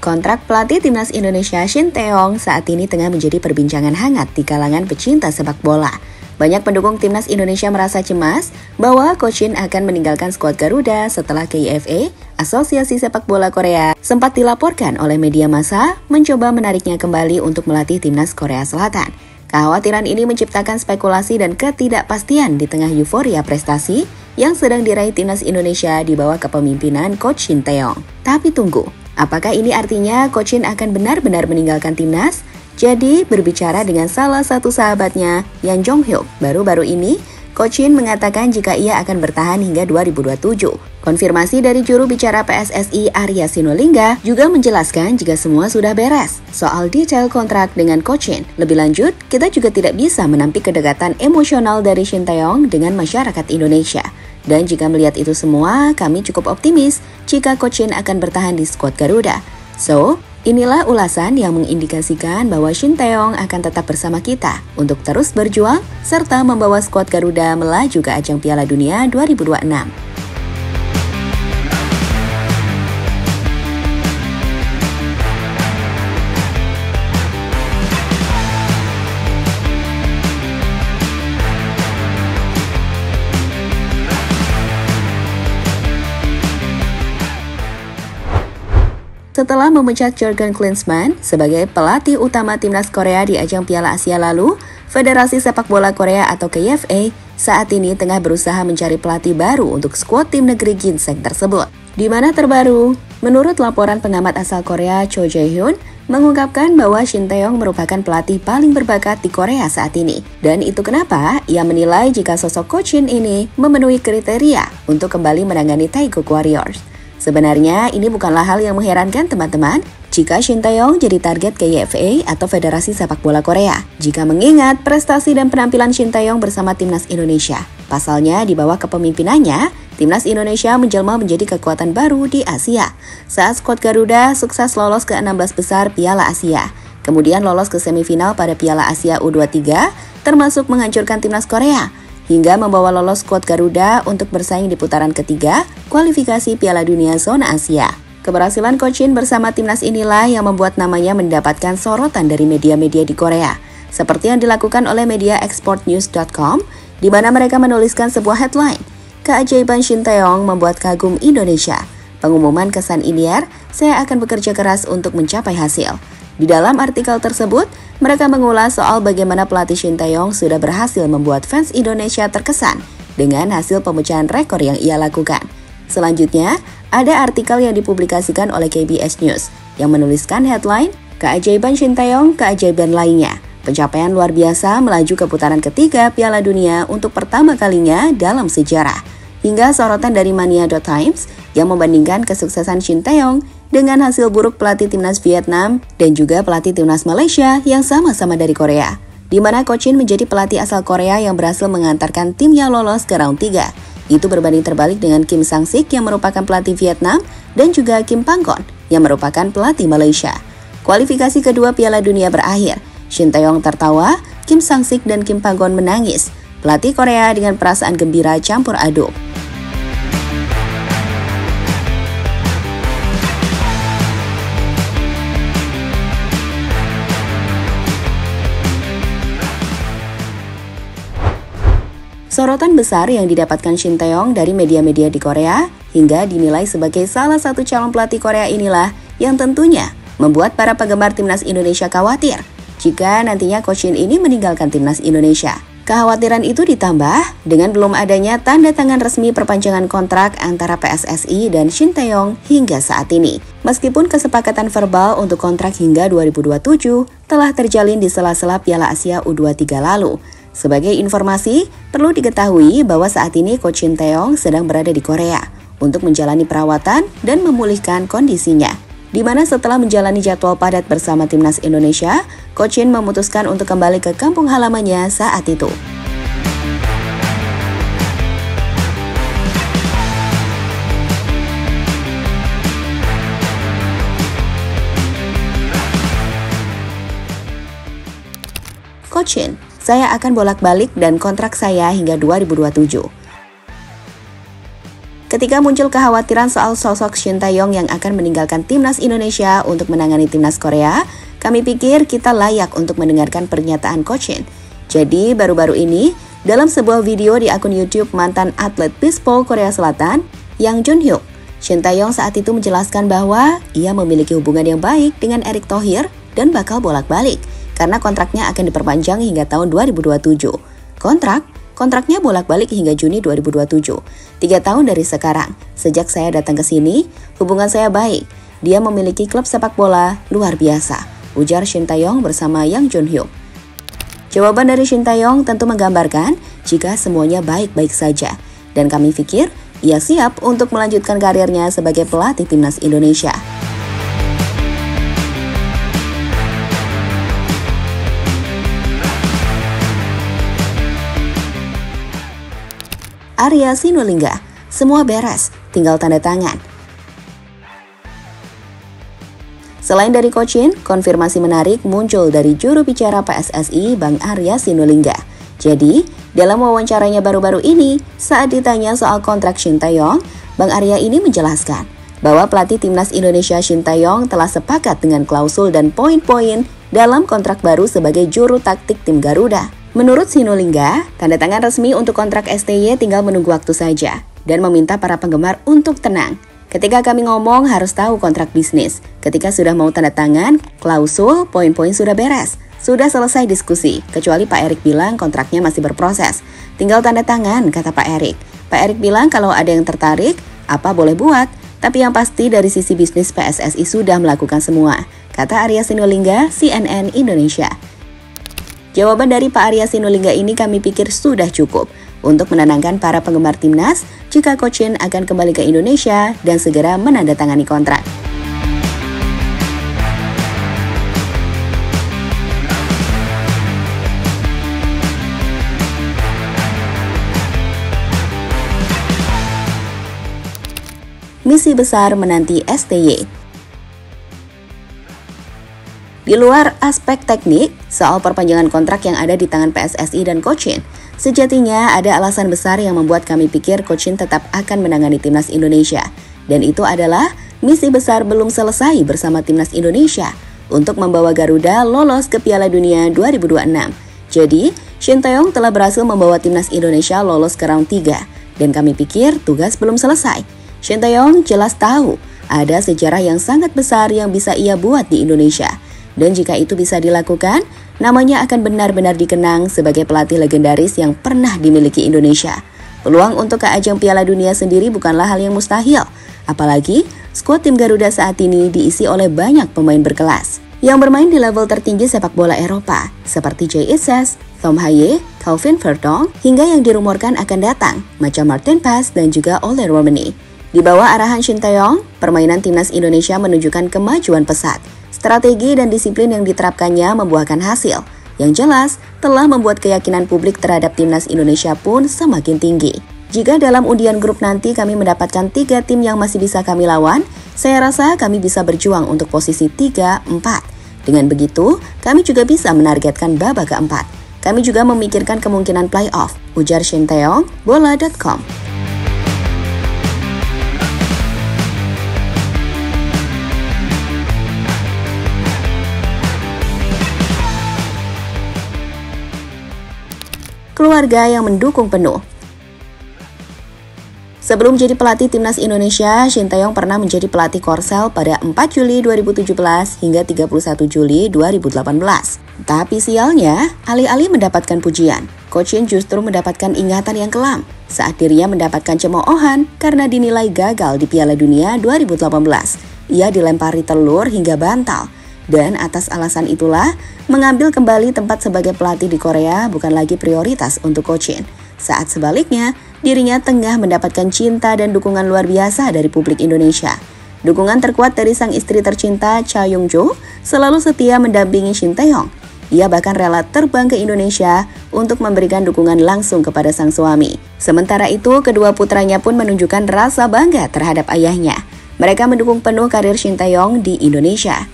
Kontrak pelatih timnas Indonesia Shin Tae-yong saat ini tengah menjadi perbincangan hangat di kalangan pecinta sepak bola. Banyak pendukung timnas Indonesia merasa cemas bahwa Coach Shin akan meninggalkan skuad Garuda setelah KIFA, Asosiasi Sepak Bola Korea, sempat dilaporkan oleh media massa mencoba menariknya kembali untuk melatih timnas Korea Selatan. Kekhawatiran ini menciptakan spekulasi dan ketidakpastian di tengah euforia prestasi yang sedang diraih timnas Indonesia di bawah kepemimpinan Coach Shin Tae-yong. Tapi tunggu, apakah ini artinya Coach Shin akan benar-benar meninggalkan timnas? Jadi, berbicara dengan salah satu sahabatnya, Yang Jong-hyuk, baru-baru ini, Coach Shin mengatakan jika ia akan bertahan hingga 2027. Konfirmasi dari juru bicara PSSI Arya Sinulinga juga menjelaskan jika semua sudah beres soal detail kontrak dengan Coach Shin. Lebih lanjut, kita juga tidak bisa menampik kedekatan emosional dari Shin Tae-yong dengan masyarakat Indonesia. Dan jika melihat itu semua, kami cukup optimis jika Coach Shin akan bertahan di skuad Garuda. So, inilah ulasan yang mengindikasikan bahwa Shin Tae-yong akan tetap bersama kita untuk terus berjuang serta membawa skuad Garuda melaju ke ajang Piala Dunia 2026. Setelah memecat Jurgen Klinsmann sebagai pelatih utama timnas Korea di ajang Piala Asia lalu, Federasi Sepak Bola Korea atau KFA saat ini tengah berusaha mencari pelatih baru untuk skuad tim negeri ginseng tersebut. Di mana terbaru, menurut laporan pengamat asal Korea Cho Jae-hyun, mengungkapkan bahwa Shin Tae-yong merupakan pelatih paling berbakat di Korea saat ini. Dan itu kenapa ia menilai jika sosok Coach Shin ini memenuhi kriteria untuk kembali menangani Taeguk Warriors. Sebenarnya ini bukanlah hal yang mengherankan teman-teman jika Shin Tae-yong jadi target KFA atau Federasi Sepak Bola Korea. Jika mengingat prestasi dan penampilan Shin Tae-yong bersama timnas Indonesia. Pasalnya di bawah kepemimpinannya, timnas Indonesia menjelma menjadi kekuatan baru di Asia. Saat skuad Garuda sukses lolos ke 16 besar Piala Asia. Kemudian lolos ke semifinal pada Piala Asia U23 termasuk menghancurkan timnas Korea. Hingga membawa lolos skuad Garuda untuk bersaing di putaran ketiga kualifikasi Piala Dunia Zona Asia. Keberhasilan Coach Shin bersama timnas inilah yang membuat namanya mendapatkan sorotan dari media-media di Korea, seperti yang dilakukan oleh media exportnews.com, di mana mereka menuliskan sebuah headline, "Keajaiban Shin Tae-yong membuat kagum Indonesia. Pengumuman kesan Inier, saya akan bekerja keras untuk mencapai hasil." Di dalam artikel tersebut, mereka mengulas soal bagaimana pelatih Shin Tae-yong sudah berhasil membuat fans Indonesia terkesan dengan hasil pemecahan rekor yang ia lakukan. Selanjutnya, ada artikel yang dipublikasikan oleh KBS News yang menuliskan headline, "Keajaiban Shin Tae-yong, keajaiban lainnya. Pencapaian luar biasa melaju ke putaran ketiga Piala Dunia untuk pertama kalinya dalam sejarah." Hingga sorotan dari Mania.Times yang membandingkan kesuksesan Shin Tae-yong dengan hasil buruk pelatih timnas Vietnam dan juga pelatih timnas Malaysia yang sama-sama dari Korea, di mana Coach Shin menjadi pelatih asal Korea yang berhasil mengantarkan timnya lolos ke round 3. Itu berbanding terbalik dengan Kim Sang-sik yang merupakan pelatih Vietnam dan juga Kim Panggon yang merupakan pelatih Malaysia. Kualifikasi kedua Piala Dunia berakhir. Shin Tae-yong tertawa, Kim Sang-sik dan Kim Panggon menangis. Pelatih Korea dengan perasaan gembira campur aduk. Sorotan besar yang didapatkan Shin Tae-yong dari media-media di Korea hingga dinilai sebagai salah satu calon pelatih Korea inilah yang tentunya membuat para penggemar timnas Indonesia khawatir jika nantinya Coach Shin ini meninggalkan timnas Indonesia. Kekhawatiran itu ditambah dengan belum adanya tanda tangan resmi perpanjangan kontrak antara PSSI dan Shin Tae-yong hingga saat ini. Meskipun kesepakatan verbal untuk kontrak hingga 2027 telah terjalin di sela-sela Piala Asia U23 lalu. Sebagai informasi, perlu diketahui bahwa saat ini Coach Shin Tae-yong sedang berada di Korea untuk menjalani perawatan dan memulihkan kondisinya. Di mana setelah menjalani jadwal padat bersama timnas Indonesia, Coach Shin memutuskan untuk kembali ke kampung halamannya saat itu. Coach Shin, saya akan bolak-balik dan kontrak saya hingga 2027. Ketika muncul kekhawatiran soal sosok Shin Tae-yong yang akan meninggalkan timnas Indonesia untuk menangani timnas Korea, kami pikir kita layak untuk mendengarkan pernyataan Coach Shin. Jadi baru-baru ini, dalam sebuah video di akun YouTube mantan atlet bisbol Korea Selatan, Yang Jun-hyuk, Shin Tae-yong saat itu menjelaskan bahwa ia memiliki hubungan yang baik dengan Erick Thohir dan bakal bolak-balik karena kontraknya akan diperpanjang hingga tahun 2027. Kontraknya bolak-balik hingga Juni 2027, 3 tahun dari sekarang. Sejak saya datang ke sini, hubungan saya baik. Dia memiliki klub sepak bola luar biasa, ujar Shin Tae-yong bersama Yang Jun-hyuk. Jawaban dari Shin Tae-yong tentu menggambarkan jika semuanya baik-baik saja. Dan kami pikir, ia siap untuk melanjutkan karirnya sebagai pelatih timnas Indonesia. Arya Sinulinga, semua beres, tinggal tanda tangan. Selain dari Coach Shin, konfirmasi menarik muncul dari juru bicara PSSI Bang Arya Sinulinga. Jadi, dalam wawancaranya baru-baru ini, saat ditanya soal kontrak Shin Tae-yong, Bang Arya ini menjelaskan bahwa pelatih timnas Indonesia Shin Tae-yong telah sepakat dengan klausul dan poin-poin dalam kontrak baru sebagai juru taktik tim Garuda. Menurut Sinulinga, tanda tangan resmi untuk kontrak STY tinggal menunggu waktu saja dan meminta para penggemar untuk tenang. Ketika kami ngomong harus tahu kontrak bisnis. Ketika sudah mau tanda tangan, klausul, poin-poin sudah beres. Sudah selesai diskusi, kecuali Pak Erick bilang kontraknya masih berproses. Tinggal tanda tangan, kata Pak Erick. Pak Erick bilang kalau ada yang tertarik, apa boleh buat. Tapi yang pasti dari sisi bisnis PSSI sudah melakukan semua, kata Arya Sinulinga, CNN Indonesia. Jawaban dari Pak Arya Sinulinga ini kami pikir sudah cukup untuk menenangkan para penggemar timnas jika Coach Shin akan kembali ke Indonesia dan segera menandatangani kontrak. Misi besar menanti STY. Di luar aspek teknik, soal perpanjangan kontrak yang ada di tangan PSSI dan Coach Shin, sejatinya ada alasan besar yang membuat kami pikir Coach Shin tetap akan menangani timnas Indonesia. Dan itu adalah misi besar belum selesai bersama timnas Indonesia untuk membawa Garuda lolos ke Piala Dunia 2026. Jadi, Shin Tae-yong telah berhasil membawa timnas Indonesia lolos ke round 3. Dan kami pikir tugas belum selesai. Shin Tae-yong jelas tahu ada sejarah yang sangat besar yang bisa ia buat di Indonesia. Dan jika itu bisa dilakukan, namanya akan benar-benar dikenang sebagai pelatih legendaris yang pernah dimiliki Indonesia. Peluang untuk ke ajang Piala Dunia sendiri bukanlah hal yang mustahil. Apalagi, skuad tim Garuda saat ini diisi oleh banyak pemain berkelas yang bermain di level tertinggi sepak bola Eropa, seperti Jay Ises, Tom Haye, Calvin Verdong, hingga yang dirumorkan akan datang, macam Martin Paes dan juga Ole Romani. Di bawah arahan Shin Tae-yong, permainan timnas Indonesia menunjukkan kemajuan pesat. Strategi dan disiplin yang diterapkannya membuahkan hasil. Yang jelas, telah membuat keyakinan publik terhadap timnas Indonesia pun semakin tinggi. Jika dalam undian grup nanti kami mendapatkan 3 tim yang masih bisa kami lawan, saya rasa kami bisa berjuang untuk posisi 3-4. Dengan begitu, kami juga bisa menargetkan babak keempat. Kami juga memikirkan kemungkinan playoff, ujar Shin Tae-yong, bola.com. Keluarga yang mendukung penuh. Sebelum jadi pelatih timnas Indonesia, Shin Tae-yong pernah menjadi pelatih Korsel pada 4 Juli 2017 hingga 31 Juli 2018. Tapi sialnya, alih-alih mendapatkan pujian, Coach Shin justru mendapatkan ingatan yang kelam saat dirinya mendapatkan cemoohan karena dinilai gagal di Piala Dunia 2018. Ia dilempari telur hingga bantal. Dan atas alasan itulah, mengambil kembali tempat sebagai pelatih di Korea bukan lagi prioritas untuk Coach Shin. Saat sebaliknya, dirinya tengah mendapatkan cinta dan dukungan luar biasa dari publik Indonesia. Dukungan terkuat dari sang istri tercinta Cha Young-jo selalu setia mendampingi Shin Tae-yong. Ia bahkan rela terbang ke Indonesia untuk memberikan dukungan langsung kepada sang suami. Sementara itu, kedua putranya pun menunjukkan rasa bangga terhadap ayahnya. Mereka mendukung penuh karir Shin Tae-yong di Indonesia.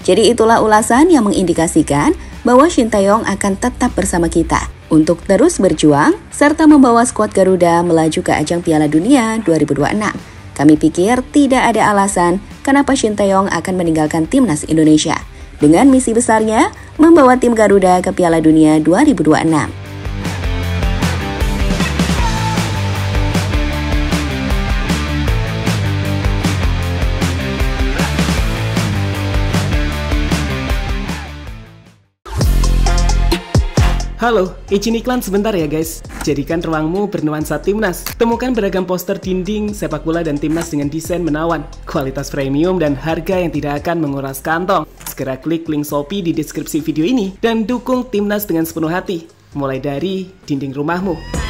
Jadi itulah ulasan yang mengindikasikan bahwa Shin Tae-yong akan tetap bersama kita. untuk terus berjuang serta membawa skuad Garuda melaju ke ajang Piala Dunia 2026. Kami pikir tidak ada alasan kenapa Shin Tae-yong akan meninggalkan timnas Indonesia dengan misi besarnya membawa tim Garuda ke Piala Dunia 2026. Halo, izin iklan sebentar ya guys. Jadikan ruangmu bernuansa timnas. Temukan beragam poster dinding, sepak bola dan timnas dengan desain menawan, kualitas premium dan harga yang tidak akan menguras kantong. Segera klik link Shopee di deskripsi video ini dan dukung timnas dengan sepenuh hati. Mulai dari dinding rumahmu.